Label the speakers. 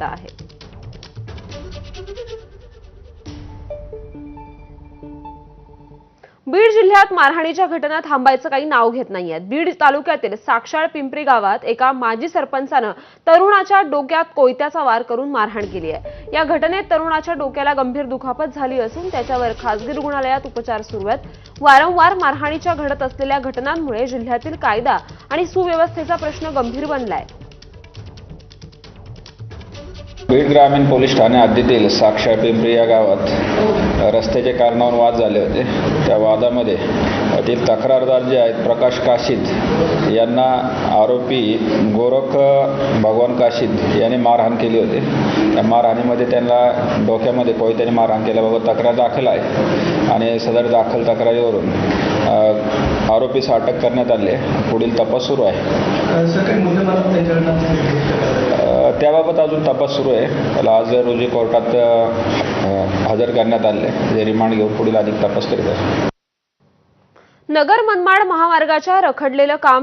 Speaker 1: शक्यता आहे. बीड जिल्ह्यात मारहाणीच्या घटना थांबायचं काही नाव घेत नाहीयेत. बीड तालुक्यातील साक्षाळ पिंपरी गावात एका माजी सरपंचानं तरुणाच्या डोक्यात कोयत्याचा वार करून मारहाण केली आहे. या घटनेत तरुणाच्या डोक्याला गंभीर दुखापत झाली असून त्याच्यावर खासगी रुग्णालयात उपचार सुरू आहेत. वारंवार मारहाणीच्या घडत असलेल्या घटनांमुळे जिल्ह्यातील कायदा आणि सुव्यवस्थेचा प्रश्न गंभीर बनलाय.
Speaker 2: बीड ग्रामीण पोलीस ठाणे हद्दीतील साक्षाळ पिंपरी या गावात रस्त्याच्या कारणावरून वाद झाले होते. त्या वादामध्ये येथील तक्रारदार जे आहेत प्रकाश काशीद यांना आरोपी गोरख भगवान काशीद यांनी मारहाण केली होती. या मारहाणीमध्ये त्यांना डोक्यामध्ये कोयत्याने मारहाण केल्याबाबत तक्रार दाखल आहे आणि सदर दाखल तक्रारीवरून आरोपीस अटक करण्यात आली आहे. पुढील तपास सुरू आहे. त्याबाबत अजून तपास सुरू आहे. त्याला आज रोजी कोर्टात हजर करण्यात आले. जे रिमांड घेऊन पुढील अधिक तपास करीत आहे.
Speaker 1: नगर मनमाड महामार्गाच्या रखडलेलं काम